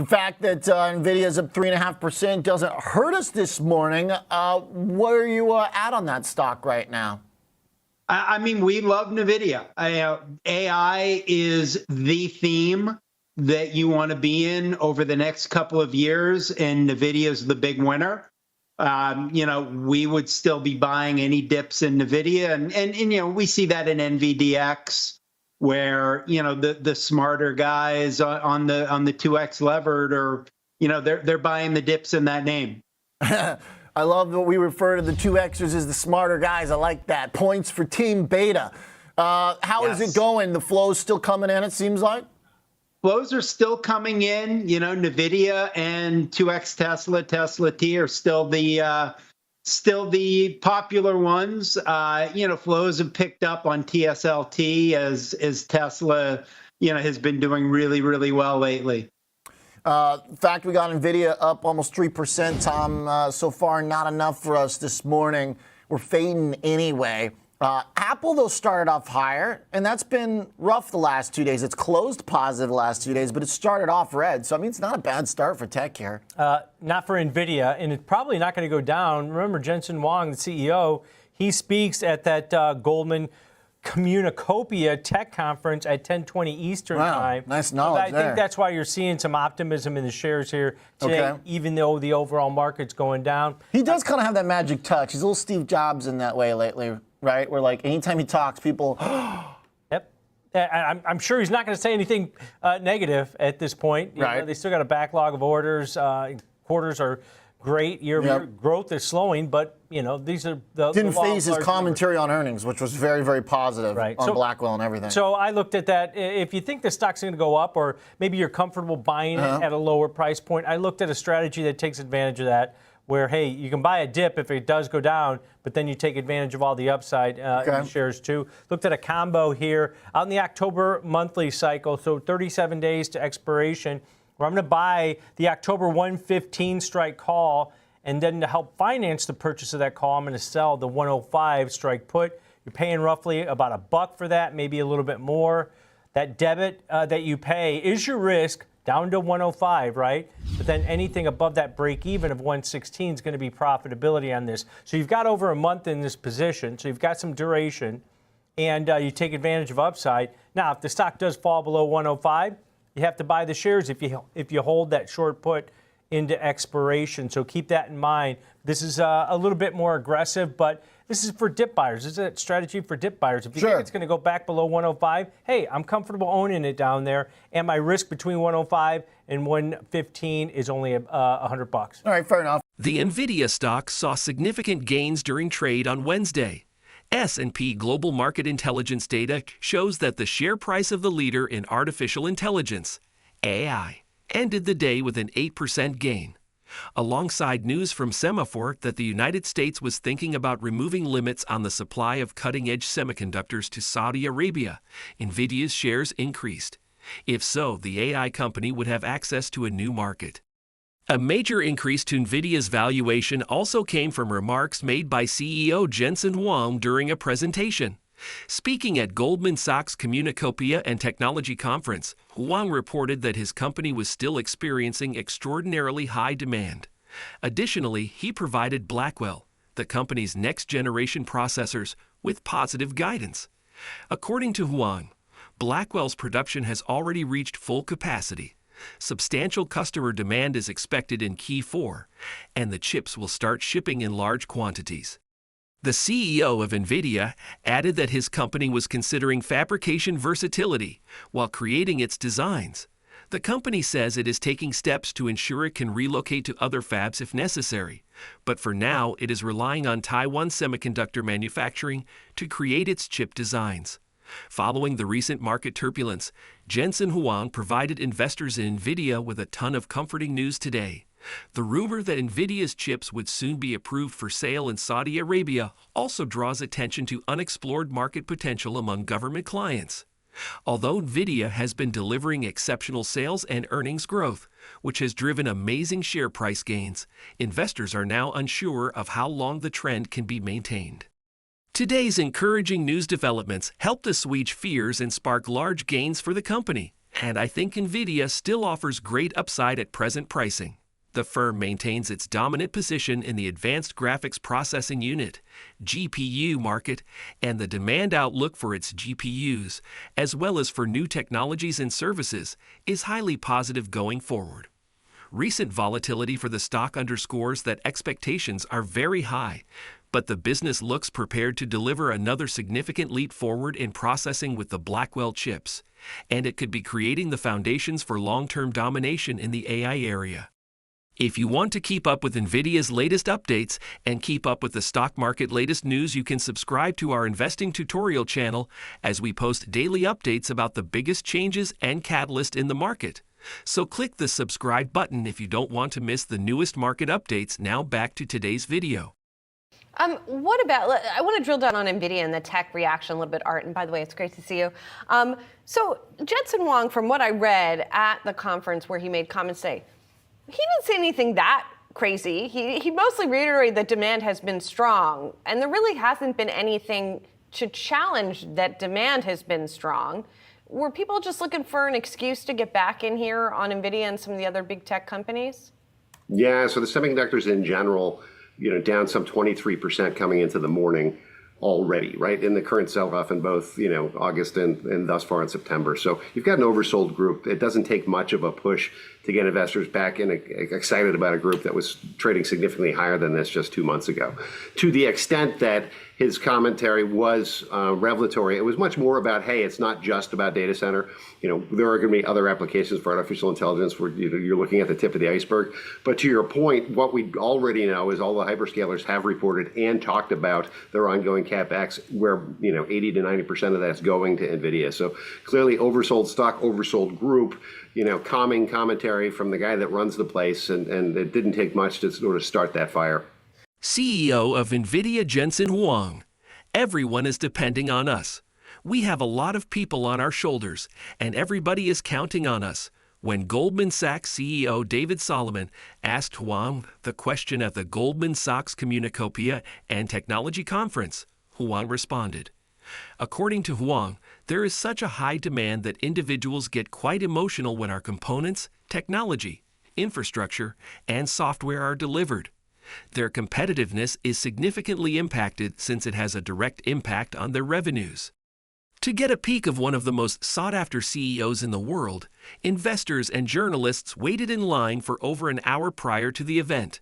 The fact that Nvidia is up 3.5% doesn't hurt us this morning. Where are you at on that stock right now? I mean, we love Nvidia. AI is the theme that you want to be in over the next couple of years, and Nvidia is the big winner. We would still be buying any dips in Nvidia, and we see that in NVDX, where the smarter guys on the 2x levered, or they're buying the dips in that name. I love that we refer to the 2Xers as the smarter guys. I like that. Points for Team Beta. How is it going? The flow's still coming in, it seems like? Flows are still coming in. Nvidia and 2X Tesla T are still the popular ones. Flows have picked up on TSLT as Tesla, has been doing really, really well lately. In fact, we got Nvidia up almost 3%, Tom. So far, not enough for us this morning. We're fading anyway. Apple, though, started off higher, and that's been rough the last 2 days. It's closed positive the last 2 days, but it started off red. So, I mean, it's not a bad start for tech here. Not for Nvidia, and it's probably not going to go down. Remember, Jensen Huang, the CEO, he speaks at that Goldman Communicopia Tech Conference at 10:20 Eastern time. Nice knowledge I think that's why you're seeing some optimism in the shares here today, even though the overall market's going down. He does kind of have that magic touch. He's a little Steve Jobs in that way lately, right? Where, like, anytime he talks, people... Yep. I'm sure he's not going to say anything negative at this point. Right. They still got a backlog of orders. Quarters are great. Year-over-year growth is slowing, but, these are the... Didn't phase his commentary on earnings, which was very, very positive on Blackwell and everything. So I looked at that. If you think the stock's going to go up, or maybe you're comfortable buying it at a lower price point, I looked at a strategy that takes advantage of that, where, hey, you can buy a dip if it does go down, but then you take advantage of all the upside in the shares too. Looked at a combo here out in the October monthly cycle, so 37 days to expiration, where I'm going to buy the October 115 strike call, and then to help finance the purchase of that call, I'm going to sell the 105 strike put. You're paying roughly about $1 for that, maybe a little bit more. That debit that you pay is your risk, down to 105, right? But then anything above that break even of 116 is going to be profitability on this. So you've got over a month in this position, so you've got some duration, and you take advantage of upside. Now, if the stock does fall below 105, you have to buy the shares if you hold that short put into expiration. So keep that in mind. This is a little bit more aggressive, but this is for dip buyers. This is a strategy for dip buyers. If you think it's going to go back below 105, hey, I'm comfortable owning it down there, and my risk between 105 and 115 is only $100. All right, fair enough. The Nvidia stock saw significant gains during trade on Wednesday. S&P Global Market Intelligence data shows that the share price of the leader in artificial intelligence, AI, ended the day with an 8% gain. Alongside news from Semaphore that the United States was thinking about removing limits on the supply of cutting-edge semiconductors to Saudi Arabia, Nvidia's shares increased. If so, the AI company would have access to a new market. A major increase to Nvidia's valuation also came from remarks made by CEO Jensen Huang during a presentation. Speaking at Goldman Sachs Communicopia and Technology Conference, Huang reported that his company was still experiencing extraordinarily high demand. Additionally, he provided Blackwell, the company's next-generation processors, with positive guidance. According to Huang, Blackwell's production has already reached full capacity. Substantial customer demand is expected in Q4, and the chips will start shipping in large quantities. The CEO of Nvidia added that his company was considering fabrication versatility while creating its designs. The company says it is taking steps to ensure it can relocate to other fabs if necessary, but for now it is relying on Taiwan semiconductor manufacturing to create its chip designs. Following the recent market turbulence, Jensen Huang provided investors in Nvidia with a ton of comforting news today. The rumor that Nvidia's chips would soon be approved for sale in Saudi Arabia also draws attention to unexplored market potential among government clients. Although Nvidia has been delivering exceptional sales and earnings growth, which has driven amazing share price gains, investors are now unsure of how long the trend can be maintained. Today's encouraging news developments helped assuage fears and spark large gains for the company. And I think Nvidia still offers great upside at present pricing. The firm maintains its dominant position in the advanced graphics processing unit, GPU market, and the demand outlook for its GPUs, as well as for new technologies and services, is highly positive going forward. Recent volatility for the stock underscores that expectations are very high, but the business looks prepared to deliver another significant leap forward in processing with the Blackwell chips, and it could be creating the foundations for long-term domination in the AI area. If you want to keep up with NVIDIA's latest updates and keep up with the stock market latest news, you can subscribe to our investing tutorial channel as we post daily updates about the biggest changes and catalysts in the market. So click the subscribe button if you don't want to miss the newest market updates. Now back to today's video. What about, I want to drill down on NVIDIA and the tech reaction a little bit, Art, and by the way, it's great to see you. So Jensen Huang, from what I read at the conference where he made comments today, he didn't say anything that crazy. He mostly reiterated that demand has been strong, and there really hasn't been anything to challenge that demand has been strong. Were people just looking for an excuse to get back in here on NVIDIA and some of the other big tech companies? Yeah, so the semiconductors in general, down some 23% coming into the morning already, right? In the current sell-off in both, August and thus far in September. So you've got an oversold group. It doesn't take much of a push to get investors back in excited about a group that was trading significantly higher than this just 2 months ago. To the extent that his commentary was revelatory, it was much more about, hey, it's not just about data center. There are going to be other applications for artificial intelligence where you're looking at the tip of the iceberg. But to your point, what we already know is all the hyperscalers have reported and talked about their ongoing CapEx, where 80 to 90% of that's going to NVIDIA. So clearly oversold stock, oversold group. Calming commentary from the guy that runs the place, and it didn't take much to sort of start that fire. CEO of NVIDIA Jensen Huang. Everyone is depending on us. We have a lot of people on our shoulders, and everybody is counting on us. When Goldman Sachs CEO David Solomon asked Huang the question at the Goldman Sachs Communacopia and Technology Conference, Huang responded. According to Huang, there is such a high demand that individuals get quite emotional when our components, technology, infrastructure, and software are delivered. Their competitiveness is significantly impacted since it has a direct impact on their revenues. To get a peek of one of the most sought-after CEOs in the world, investors and journalists waited in line for over an hour prior to the event.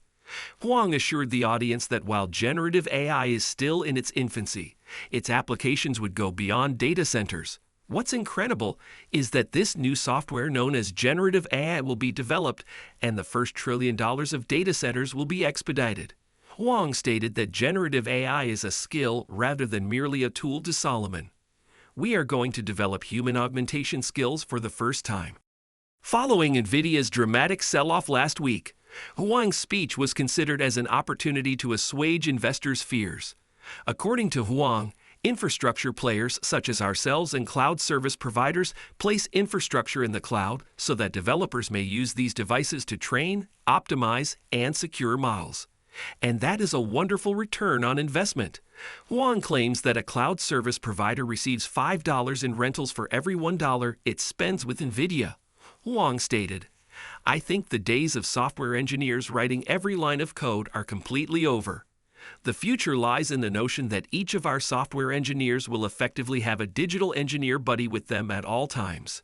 Huang assured the audience that while generative AI is still in its infancy, its applications would go beyond data centers. What's incredible is that this new software known as generative AI will be developed and the first $1 trillion of data centers will be expedited. Huang stated that generative AI is a skill rather than merely a tool to Solomon. We are going to develop human augmentation skills for the first time. Following NVIDIA's dramatic sell-off last week, Huang's speech was considered as an opportunity to assuage investors' fears. According to Huang, infrastructure players such as ourselves and cloud service providers place infrastructure in the cloud so that developers may use these devices to train, optimize, and secure models. And that is a wonderful return on investment. Huang claims that a cloud service provider receives $5 in rentals for every $1 it spends with NVIDIA. Huang stated, "I think the days of software engineers writing every line of code are completely over. The future lies in the notion that each of our software engineers will effectively have a digital engineer buddy with them at all times."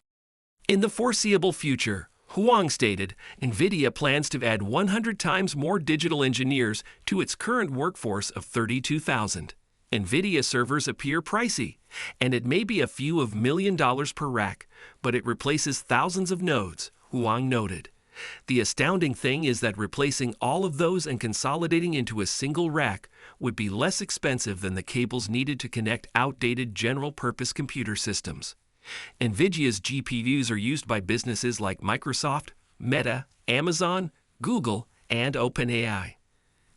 In the foreseeable future, Huang stated, NVIDIA plans to add 100 times more digital engineers to its current workforce of 32,000. NVIDIA servers appear pricey, and it may be a few of $1 million per rack, but it replaces thousands of nodes, Huang noted. The astounding thing is that replacing all of those and consolidating into a single rack would be less expensive than the cables needed to connect outdated general-purpose computer systems. NVIDIA's GPUs are used by businesses like Microsoft, Meta, Amazon, Google, and OpenAI.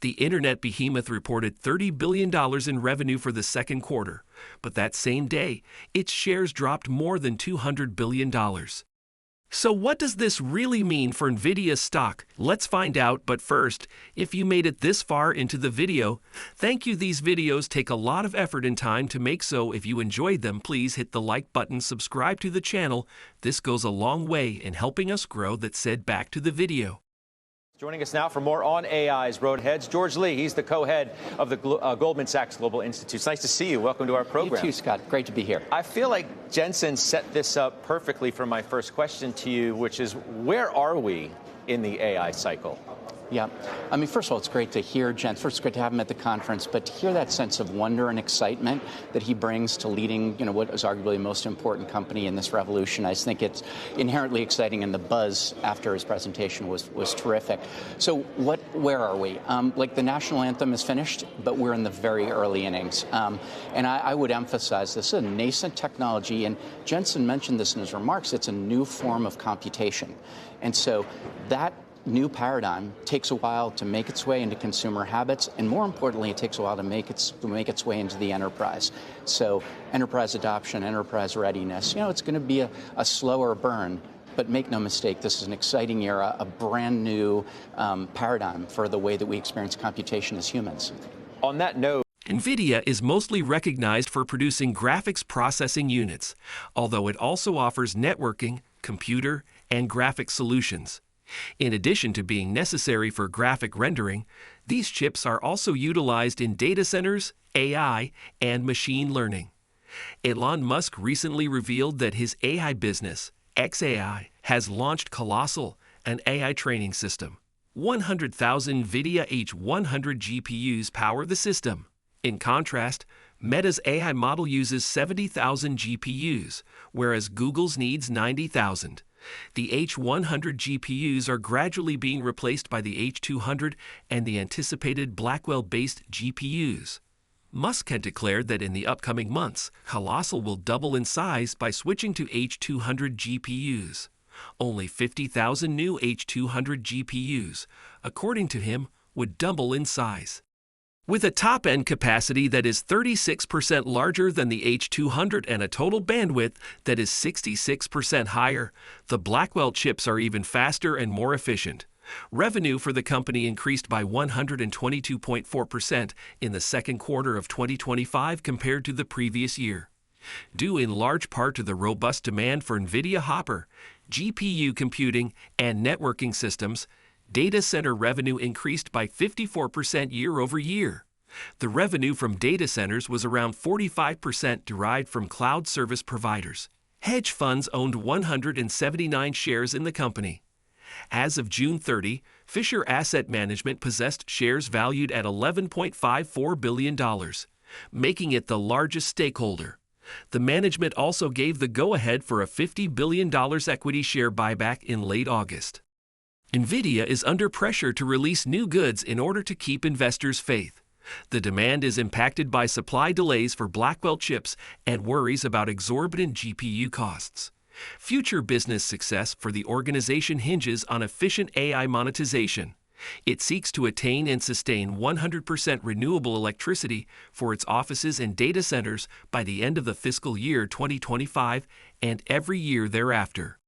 The internet behemoth reported $30 billion in revenue for the second quarter, but that same day, its shares dropped more than $200 billion. So what does this really mean for Nvidia stock? Let's find out, but first, if you made it this far into the video, thank you. These videos take a lot of effort and time to make, so if you enjoyed them, please hit the like button, subscribe to the channel. This goes a long way in helping us grow. That said, back to the video. Joining us now for more on AI's road ahead, George Lee. He's the co-head of the Goldman Sachs Global Institute. It's nice to see you. Welcome to our program. You too, Scott. Great to be here. I feel like Jensen set this up perfectly for my first question to you, which is, where are we in the AI cycle? Yeah. I mean, first of all, it's great to hear Jens. First, it's great to have him at the conference, but to hear that sense of wonder and excitement that he brings to leading, what is arguably the most important company in this revolution, I just think it's inherently exciting, and the buzz after his presentation was terrific. So where are we? Like, the national anthem is finished, but we're in the very early innings. And I would emphasize this is a nascent technology, and Jensen mentioned this in his remarks. It's a new form of computation. And so that new paradigm takes a while to make its way into consumer habits, and more importantly, it takes a while to make its way into the enterprise. So enterprise adoption, enterprise readiness, it's going to be a slower burn. But make no mistake, this is an exciting era, a brand new paradigm for the way that we experience computation as humans. On that note, Nvidia is mostly recognized for producing graphics processing units, although it also offers networking, computer, and graphics solutions. In addition to being necessary for graphic rendering, these chips are also utilized in data centers, AI, and machine learning. Elon Musk recently revealed that his AI business, xAI, has launched Colossal, an AI training system. 100,000 NVIDIA H100 GPUs power the system. In contrast, Meta's AI model uses 70,000 GPUs, whereas Google's needs 90,000. The H100 GPUs are gradually being replaced by the H200 and the anticipated Blackwell-based GPUs. Musk had declared that in the upcoming months, Colossal will double in size by switching to H200 GPUs. Only 50,000 new H200 GPUs, according to him, would double in size. With a top-end capacity that is 36% larger than the H200 and a total bandwidth that is 66% higher, the Blackwell chips are even faster and more efficient. Revenue for the company increased by 122.4% in the second quarter of 2025 compared to the previous year. Due in large part to the robust demand for NVIDIA Hopper, GPU computing, and networking systems, data center revenue increased by 54% year over year. The revenue from data centers was around 45% derived from cloud service providers. Hedge funds owned 179 shares in the company. As of June 30, Fisher Asset Management possessed shares valued at $11.54 billion, making it the largest stakeholder. The management also gave the go-ahead for a $50 billion equity share buyback in late August. Nvidia is under pressure to release new goods in order to keep investors' faith. The demand is impacted by supply delays for Blackwell chips and worries about exorbitant GPU costs. Future business success for the organization hinges on efficient AI monetization. It seeks to attain and sustain 100% renewable electricity for its offices and data centers by the end of the fiscal year 2025 and every year thereafter.